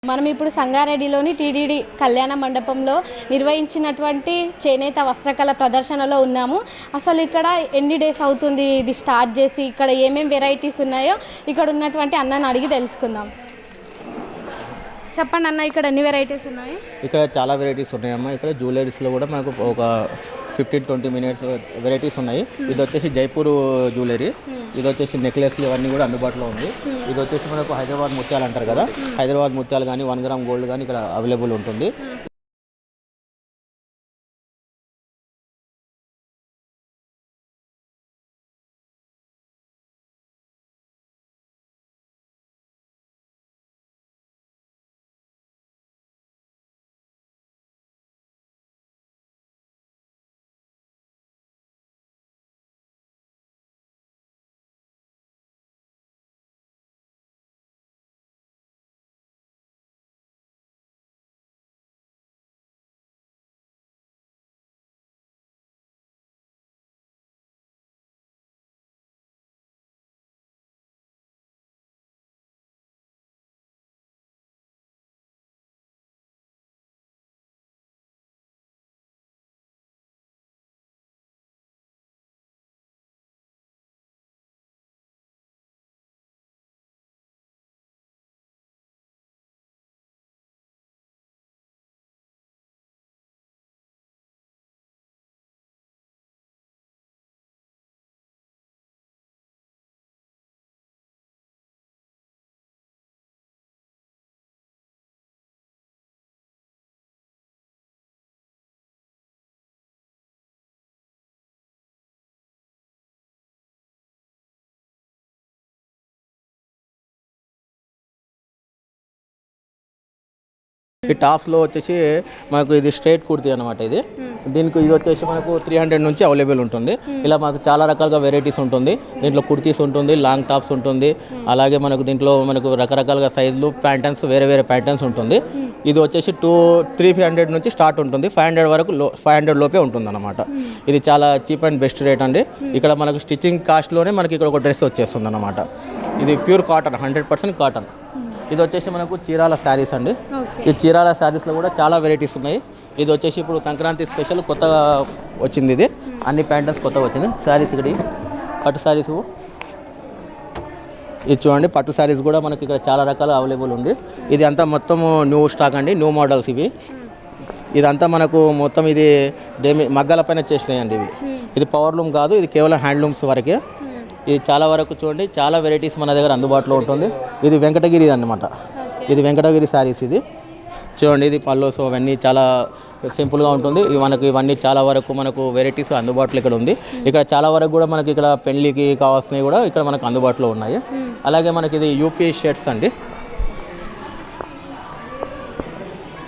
మనం ఇప్పుడు సంగారెడ్డిలోని టీటీడీ కళ్యాణ మండపంలో నిర్వహించినటువంటి చేనేత వస్త్రకళ ప్రదర్శనలో ఉన్నాము. అసలు ఇక్కడ ఎన్ని డేస్ అవుతుంది ఇది స్టార్ట్ చేసి, ఇక్కడ ఏమేమి వెరైటీస్ ఉన్నాయో ఇక్కడ ఉన్నటువంటి అన్నని అడిగి తెలుసుకుందాం. చెప్పండి అన్న, ఇక్కడ ఎన్ని వెరైటీస్ ఉన్నాయి? ఇక్కడ చాలా వెరైటీస్ ఉన్నాయమ్మా. ఇక్కడ జ్యువెలరీస్లో కూడా మనకు ఒక 15-20 మినిట్స్ వెరైటీస్ ఉన్నాయి. ఇది వచ్చేసి జైపూర్ జ్యువెలరీ, ఇది వచ్చేసి నెక్లెస్లు ఇవన్నీ కూడా అందుబాటులో ఉంది. ఇది వచ్చేసి మనకు హైదరాబాద్ ముత్యాలు అంటారు కదా, హైదరాబాద్ ముత్యాలు కానీ 1 గ్రామ్ గోల్డ్ కానీ ఇక్కడ అవైలబుల్ ఉంటుంది. ఈ టాప్స్లో వచ్చేసి మనకు ఇది స్ట్రైట్ కుర్తీ అనమాట. దీనికి ఇది వచ్చేసి మనకు 300 నుంచి అవైలబుల్ ఉంటుంది. ఇలా మనకు చాలా రకాలుగా వెరైటీస్ ఉంటుంది. దీంట్లో కుర్తీస్ ఉంటుంది, లాంగ్ టాప్స్ ఉంటుంది, అలాగే మనకు దీంట్లో మనకు రకరకాలుగా సైజులు ప్యాంటర్న్స్ వేరే వేరే ప్యాంటర్న్స్ ఉంటుంది. ఇది వచ్చేసి 300 నుంచి స్టార్ట్ ఉంటుంది, 500 వరకు 500 లోపే ఉంటుంది అనమాట. ఇది చాలా చీప్ అండ్ బెస్ట్ రేట్ అండి. ఇక్కడ మనకు స్టిచ్చింగ్ కాస్ట్లోనే మనకి ఇక్కడ ఒక డ్రెస్ వచ్చేస్తుంది అనమాట. ఇది ప్యూర్ కాటన్, 100% కాటన్. ఇది వచ్చేసి మనకు చీరాల శారీస్ అండి. ఈ చీరాల శారీస్లో కూడా చాలా వెరైటీస్ ఉన్నాయి. ఇది వచ్చేసి ఇప్పుడు సంక్రాంతి స్పెషల్ కొత్తగా వచ్చింది. ఇది అన్ని ప్యాంటర్న్స్ కొత్తగా వచ్చింది. శారీస్ ఇక్కడ పట్టు శారీస్ ఇది చూడండి. పట్టు శారీస్ కూడా మనకి ఇక్కడ చాలా రకాల అవైలబుల్ ఉంది. ఇది అంతా మొత్తం న్యూ స్టాక్ అండి, న్యూ మోడల్స్ ఇవి. ఇదంతా మనకు మొత్తం ఇది మగ్గాల పైన చేసినాయి అండి ఇవి. ఇది పవర్లూమ్ కాదు, ఇది కేవలం హ్యాండ్లూమ్స్ వరకే. ఇది చాలా వరకు చూడండి, చాలా వెరైటీస్ మన దగ్గర అందుబాటులో ఉంటుంది. ఇది వెంకటగిరి అన్నమాట. ఇది వెంకటగిరి శారీస్. ఇది చూడండి, ఇది పల్లోస్ అవన్నీ చాలా సింపుల్గా ఉంటుంది. ఇవన్నీ చాలా వరకు మనకు వెరైటీస్ అందుబాటులో ఇక్కడ ఉంది. ఇక్కడ చాలా వరకు కూడా మనకి ఇక్కడ పెళ్ళికి కావాల్సినవి కూడా ఇక్కడ మనకు అందుబాటులో ఉన్నాయి. అలాగే మనకి ఇది యూపీ షర్ట్స్ అండి.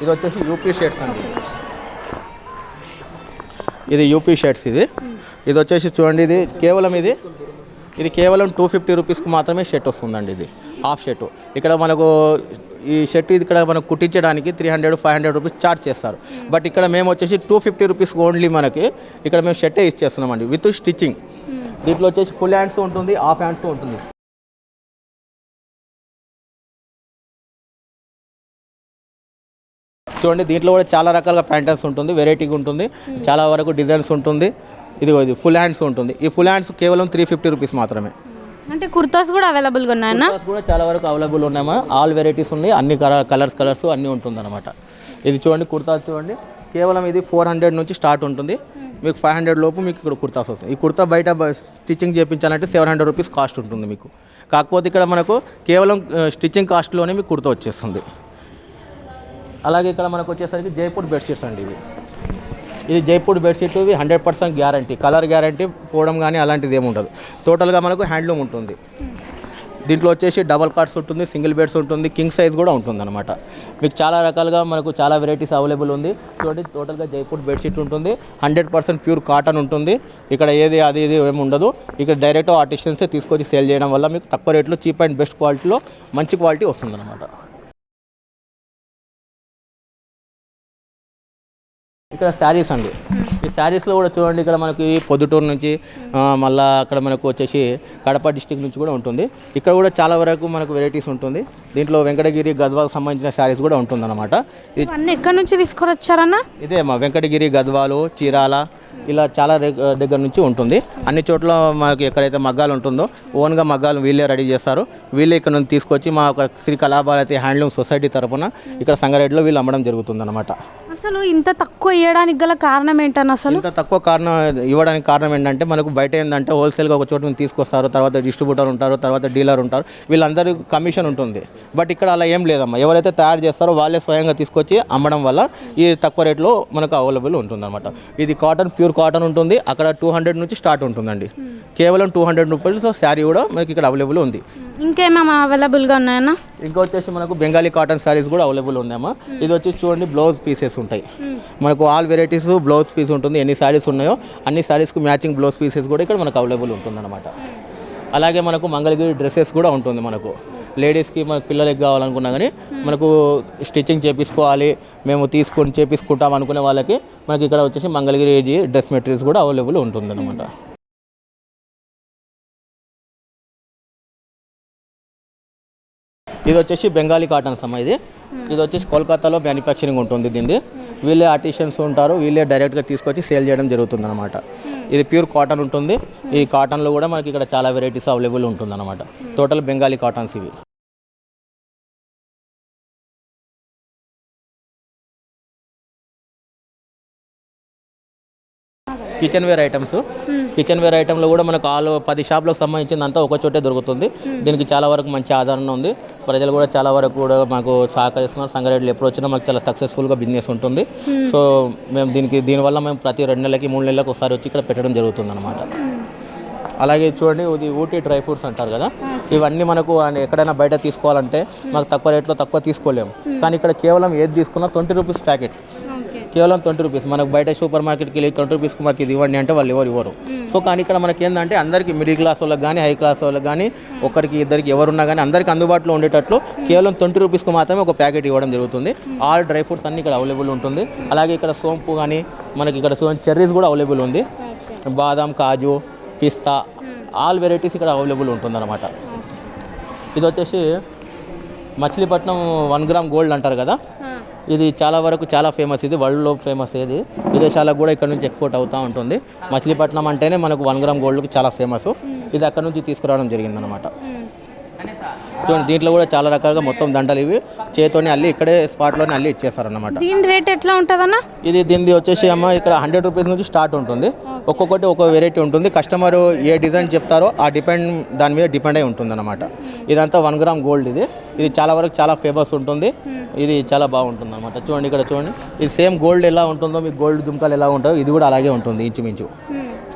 ఇది వచ్చేసి యూపీ షర్ట్స్ అండి. ఇది యూపీ షర్ట్స్. ఇది వచ్చేసి చూడండి, ఇది కేవలం 250 రూపీస్కి మాత్రమే షర్ట్ వస్తుందండి. ఇది హాఫ్ షర్టు. ఇక్కడ మనకు ఈ షర్ట్ ఇక్కడ మనకు కుట్టించడానికి 300-500 రూపీస్ ఛార్జ్ చేస్తారు. బట్ ఇక్కడ మేము వచ్చేసి 250 రూపీస్ ఓన్లీ మనకి ఇక్కడ మేము షర్టే ఇచ్చేస్తున్నామండి విత్ స్టిచ్చింగ్. దీంట్లో వచ్చేసి ఫుల్ హ్యాండ్స్ ఉంటుంది, హాఫ్ హ్యాండ్స్ ఉంటుంది. చూడండి, దీంట్లో కూడా చాలా రకాలుగా ప్యాంటర్న్స్ ఉంటుంది, వెరైటీగా ఉంటుంది, చాలా వరకు డిజైన్స్ ఉంటుంది. ఇది ఫుల్ హ్యాండ్స్ ఉంటుంది. ఈ ఫుల్ హ్యాండ్స్ కేవలం 350 రూపీస్ మాత్రమే. అంటే కుర్తాస్ కూడా అవైలబుల్గా ఉన్నాయన్నా? కుర్తాస్ కూడా చాలా వరకు అవైలబుల్ ఉన్నాయమ్మా. ఆల్ వెరైటీస్ ఉన్నాయి, అన్ని కలర్స్ అన్నీ ఉంటుందన్నమాట. ఇది చూడండి, కుర్తాస్ చూడండి, కేవలం ఇది 400 నుంచి స్టార్ట్ ఉంటుంది. మీకు 500 లోపు మీకు ఇక్కడ కుర్తాస్ వస్తుంది. ఈ కుర్తా బయట స్టిచ్చింగ్ చేయించాలంటే 700 రూపీస్ కాస్ట్ ఉంటుంది మీకు. కాకపోతే ఇక్కడ మనకు కేవలం స్టిచ్చింగ్ కాస్ట్లోనే మీకు కుర్తా వచ్చేస్తుంది. అలాగే ఇక్కడ మనకు వచ్చేసరికి జైపూర్ బెడ్షీట్స్ అండి. ఇది జైపూర్ బెడ్షీట్. ఇది 100% గ్యారంటీ, కలర్ గ్యారంటీ, పోవడం కానీ అలాంటిది ఏమి ఉండదు. టోటల్గా మనకు హ్యాండ్లూమ్ ఉంటుంది. దీంట్లో వచ్చేసి డబల్ కార్డ్స్ ఉంటుంది, సింగిల్ బెడ్స్ ఉంటుంది, కింగ్ సైజ్ కూడా ఉంటుంది అనమాట. మీకు చాలా రకాలుగా మనకు చాలా వెరైటీస్ అవైలబుల్ ఉంది. చూడండి, టోటల్గా జైపూర్ బెడ్షీట్ ఉంటుంది, 100% ప్యూర్ కాటన్ ఉంటుంది. ఇక్కడ ఇది ఏమి ఉండదు. ఇక్కడ డైరెక్ట్ ఆర్టిషన్సే తీసుకొచ్చి సేల్ చేయడం వల్ల మీకు తక్కువ రేట్లో చీప్ అండ్ బెస్ట్ క్వాలిటీలో మంచి క్వాలిటీ వస్తుంది అనమాట. ఇక్కడ శారీస్ అండి. ఈ శారీస్లో కూడా చూడండి, ఇక్కడ మనకి పొద్దుటూరు నుంచి మళ్ళీ అక్కడ మనకు వచ్చేసి కడప డిస్టిక్ నుంచి కూడా ఉంటుంది. ఇక్కడ కూడా చాలా వరకు మనకు వెరైటీస్ ఉంటుంది. దీంట్లో వెంకటగిరి గద్వాలకు సంబంధించిన శారీస్ కూడా ఉంటుందన్నమాట. అన్నీ ఎక్కడి నుంచి తీసుకొచ్చారన్న? ఇదే మా వెంకటగిరి గద్వాలు, చీరాల ఇలా చాలా దగ్గర నుంచి ఉంటుంది. అన్ని చోట్ల మనకి ఎక్కడైతే మగ్గాలు ఉంటుందో ఓన్గా మగ్గాలు వీళ్ళే రెడీ చేస్తారు. వీళ్ళే ఇక్కడ నుంచి తీసుకొచ్చి మా ఒక శ్రీ కళాభారతి హ్యాండ్లూమ్ సొసైటీ తరఫున ఇక్కడ సంగారెడ్డిలో వీళ్ళు అమ్మడం జరుగుతుంది అనమాట. అసలు ఇంత తక్కువ ఇవ్వడానికి గల కారణం ఏంటన్న? అసలు ఇంత తక్కువ ఇవ్వడానికి కారణం ఏంటంటే మనకు బయట ఏంటంటే హోల్సేల్గా ఒక చోట తీసుకొస్తారు, తర్వాత డిస్ట్రిబ్యూటర్ ఉంటారు, తర్వాత డీలర్ ఉంటారు, వీళ్ళందరికీ కమిషన్ ఉంటుంది. బట్ ఇక్కడ అలా ఏం లేదమ్మా. ఎవరైతే తయారు చేస్తారో వాళ్ళే స్వయంగా తీసుకొచ్చి అమ్మడం వల్ల ఈ తక్కువ రేట్లో మనకు అవైలబుల్ ఉంటుంది అనమాట. ఇది కాటన్, ప్యూర్ కాటన్ ఉంటుంది. అక్కడ 200 నుంచి స్టార్ట్ ఉంటుందండి. కేవలం 200 రూపాయలు శారీ కూడా మనకి ఇక్కడ అవైలబుల్ ఉంది. ఇంకేమేమి అవైలబుల్గా ఉన్నాయన్నా? ఇంకా వచ్చేసి మనకు బెంగాలీ కాటన్ శారీస్ కూడా అవైలబుల్ ఉన్నాయమ్మా. ఇది వచ్చి చూడండి, బ్లౌజ్ పీసెస్ ఉంటాయి మనకు. ఆల్ వెరైటీస్ బ్లౌజ్ పీస్ ఉంటుంది. ఎన్ని శారీస్ ఉన్నాయో అన్ని శారీస్కి మ్యాచింగ్ బ్లౌజ్ పీసెస్ కూడా ఇక్కడ మనకు అవైలబుల్ ఉంటుందన్నమాట. అలాగే మనకు మంగళగిరి డ్రెస్సెస్ కూడా ఉంటుంది మనకు. లేడీస్కి మనకు పిల్లలకి కావాలనుకున్నా కానీ మనకు స్టిచ్చింగ్ చేపించుకోవాలి, మేము తీసుకొని చేపించుకుంటాం అనుకునే వాళ్ళకి మనకి ఇక్కడ వచ్చేసి మంగళగిరి డ్రెస్ మెటీరియల్స్ కూడా అవైలబుల్ ఉంటుందన్నమాట. ఇది వచ్చేసి బెంగాలీ కాటన్స్ అమ్మ. ఇది వచ్చేసి కోల్కతాలో మ్యానుఫ్యాక్చరింగ్ ఉంటుంది. దీన్ని వీళ్ళే ఆర్టిషియన్స్ ఉంటారు, వీళ్ళే డైరెక్ట్గా తీసుకొచ్చి సేల్ చేయడం జరుగుతుంది అనమాట. ఇది ప్యూర్ కాటన్ ఉంటుంది. ఈ కాటన్లో కూడా మనకి ఇక్కడ చాలా వెరైటీస్ అవైలబుల్ ఉంటుంది అనమాట. టోటల్ బెంగాలీ కాటన్స్ ఇవి. Kitchen ware items. Kitchen ware ఐటెంలో కూడా మనకు 10 షాపులకు సంబంధించిందంతా ఒక చోటే దొరుకుతుంది. దీనికి చాలా వరకు మంచి ఆదరణ ఉంది. ప్రజలు కూడా చాలా వరకు కూడా మాకు సహకరిస్తున్నారు. సంగారెడ్డిలో ఎప్పుడు వచ్చినా మాకు చాలా సక్సెస్ఫుల్గా బిజినెస్ ఉంటుంది. సో మేము దీనివల్ల మేము ప్రతి 2 నెలలకి 3 నెలలకు ఒకసారి వచ్చి ఇక్కడ పెట్టడం జరుగుతుంది అనమాట. అలాగే చూడండి, ఇది ఊటీ డ్రై ఫ్రూట్స్ అంటారు కదా, ఇవన్నీ మనకు ఎక్కడైనా బయట తీసుకోవాలంటే మాకు తక్కువ రేట్లో తక్కువ తీసుకోలేము. కానీ ఇక్కడ కేవలం ఏది తీసుకున్నా 20 రూపీస్ ప్యాకెట్, కేవలం 20 రూపీస్. మనకు బయట సూపర్ మార్కెట్కి వెళ్ళి 20 రూపీస్కి మాకు ఇది ఇవ్వండి అంటే వాళ్ళు ఇవ్వరు. సో కానీ ఇక్కడ మనకి ఏంటంటే అందరికీ మిడిల్ క్లాస్ వాళ్ళకి కానీ హై క్లాస్ వాళ్ళకి కానీ ఒకరికి ఇద్దరికి ఎవరున్నా కానీ అందరికీ అందుబాటులో ఉండేటట్లు కేవలం 20 రూపీస్కి మాత్రమే ఒక ప్యాకెట్ ఇవ్వడం జరుగుతుంది. ఆల్ డ్రై ఫ్రూట్స్ అన్నీ ఇక్కడ అవైలబుల్ ఉంటుంది. అలాగే ఇక్కడ సోంపు కానీ మనకి ఇక్కడ చెర్రీస్ కూడా అవైలబుల్ ఉంది. బాదాం, కాజు, పిస్తా ఆల్ వెరైటీస్ ఇక్కడ అవైలబుల్ ఉంటుందన్నమాట. ఇది వచ్చేసి మచిలీపట్నం 1 గ్రామ్ గోల్డ్ అంటారు కదా, ఇది చాలా వరకు చాలా ఫేమస్. ఇది వరల్డ్లో ఫేమస్. ఇది విదేశాలకు కూడా ఇక్కడ నుంచి ఎక్స్పోర్ట్ అవుతూ ఉంటుంది. మచిలీపట్నం అంటేనే మనకు 1 గ్రామ్ గోల్డ్కి చాలా ఫేమస్. ఇది అక్కడ నుంచి తీసుకురావడం జరిగిందనమాట. చూడండి, దీంట్లో కూడా చాలా రకాలుగా మొత్తం దండలు ఇవి చేతోనే అల్లి ఇక్కడే స్పాట్లోనే అల్లి ఇచ్చేస్తారన్నమాట. దీని రేట్ ఎట్లా ఉంటుందన్న? దీనిది వచ్చేసి అమ్మ ఇక్కడ 100 రూపీస్ నుంచి స్టార్ట్ ఉంటుంది. ఒక్కొక్కటి ఒక్కో వెరైటీ ఉంటుంది. కస్టమర్ ఏ డిజైన్ చెప్తారో దాని మీద డిపెండ్ అయి ఉంటుంది అనమాట. ఇదంతా 1 గ్రామ్ గోల్డ్. ఇది చాలా వరకు చాలా ఫేమస్ ఉంటుంది. ఇది చాలా బాగుంటుంది అనమాట. చూడండి, ఇక్కడ చూడండి, ఇది సేమ్ గోల్డ్ ఎలా ఉంటుందో మీకు గోల్డ్ దుంకాలు ఎలా ఉంటాయో ఇది కూడా అలాగే ఉంటుంది ఇంచుమించు.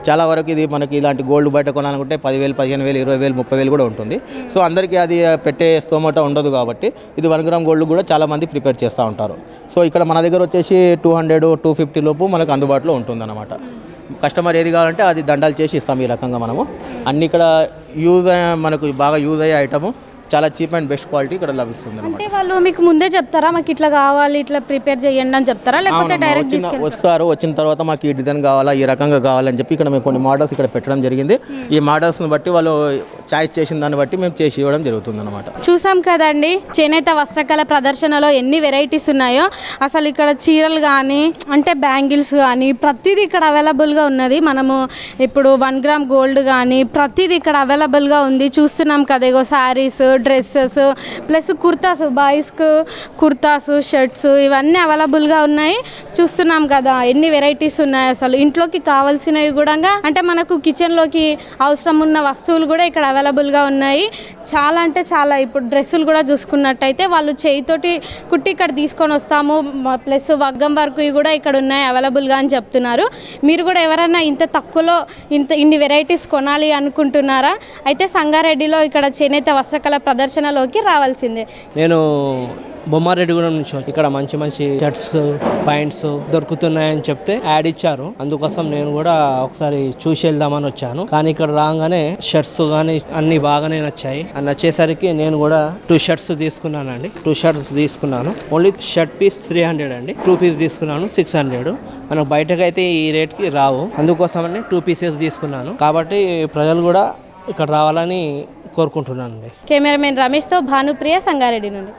చాలా వరకు ఇది మనకి ఇలాంటి గోల్డ్ బయట కొనాలనుకుంటే 10,000, 15,000, 20,000, 30,000 కూడా ఉంటుంది. సో అందరికీ అది పెట్టే స్తోమత ఉండదు కాబట్టి ఇది 1 గ్రామ్ గోల్డ్ కూడా చాలామంది ప్రిపేర్ చేస్తూ ఉంటారు. సో ఇక్కడ మన దగ్గర వచ్చేసి 200, 250 లోపు మనకు అందుబాటులో ఉంటుందన్నమాట. కస్టమర్ ఏది కావాలంటే అది దండాలు చేసి ఇస్తాం. ఈ రకంగా మనము అన్ని ఇక్కడ మనకు బాగా యూజ్ అయ్యే ఐటము చాలా చీప్ అండ్ బెస్ట్ క్వాలిటీ ఇక్కడ లభిస్తుంది అనమాట. అంటే వాళ్ళు మీకు ముందే చెప్తారా మాకు ఇట్లా కావాలి, ఇట్లా ప్రిపేర్ చేయండి అని చెప్తారా, లేకపోతే డైరెక్ట్ వస్తారు? వచ్చిన తర్వాత మాకు ఈ డిజైన్ కావాలా, ఈ రకంగా కావాలని చెప్పి ఇక్కడ మేము కొన్ని మోడల్స్ ఇక్కడ పెట్టడం జరిగింది. ఈ మోడల్స్ని బట్టి వాళ్ళు చాయిస్ చేసిన దాన్ని బట్టి మేము చేసి ఇవ్వడం జరుగుతుంది అనమాట. చూసాం కదండి, చేనేత వస్త్రకళ ప్రదర్శనలో ఎన్ని వెరైటీస్ ఉన్నాయో. అసలు ఇక్కడ చీరలు కానీ అంటే బ్యాంగిల్స్ కానీ ప్రతిదీ ఇక్కడ అవైలబుల్గా ఉన్నది. మనము ఇప్పుడు 1 గ్రామ్ గోల్డ్ కానీ ప్రతిదీ ఇక్కడ అవైలబుల్గా ఉంది. చూస్తున్నాం కదా, ఇగో శారీస్, డ్రెస్సెస్ ప్లస్ కుర్తాస్, బాయ్స్కు కుర్తాస్, షర్ట్స్ ఇవన్నీ అవైలబుల్గా ఉన్నాయి. చూస్తున్నాం కదా ఎన్ని వెరైటీస్ ఉన్నాయి. అసలు ఇంట్లోకి కావాల్సినవి కూడా అంటే మనకు కిచెన్లోకి అవసరం ఉన్న వస్తువులు కూడా ఇక్కడ అవైలబుల్గా ఉన్నాయి. చాలా అంటే చాలా. ఇప్పుడు డ్రెస్సులు కూడా చూసుకున్నట్టయితే వాళ్ళు చేయితోటి కుట్టి ఇక్కడ తీసుకొని వస్తాము. ప్లస్ వగ్గం వరకు కూడా ఇక్కడ ఉన్నాయి అవైలబుల్గా అని చెప్తున్నారు. మీరు కూడా ఎవరైనా ఇంత తక్కువలో ఇన్ని వెరైటీస్ కొనాలి అనుకుంటున్నారా? అయితే సంగారెడ్డిలో ఇక్కడ చేనేత వస్త్రకళ ప్రదర్శనలోకి రావాల్సిందే. నేను బొమ్మారెడ్డిగూడెం నుంచి వచ్చి ఇక్కడ మంచి మంచి షర్ట్స్ ప్యాంట్స్ దొరుకుతున్నాయని చెప్తే యాడ్ ఇచ్చారు. అందుకోసం నేను కూడా ఒకసారి చూసి వెళ్దామని వచ్చాను. కానీ ఇక్కడ రాగానే షర్ట్స్ కానీ అన్ని బాగానే నచ్చాయి. నచ్చేసరికి నేను కూడా 2 షర్ట్స్ తీసుకున్నానండి. 2 షర్ట్స్ తీసుకున్నాను. ఓన్లీ షర్ట్ పీస్ 300 అండి. 2 పీస్ తీసుకున్నాను 600. మనకు బయటకైతే ఈ రేట్కి రావు. అందుకోసమని 2 పీసెస్ తీసుకున్నాను. కాబట్టి ప్రజలు కూడా ఇక్కడ రావాలని కోరుకుంటున్నానండి. కెమెరామెన్ రమేష్తో భానుప్రియ, సంగారెడ్డి నుండి.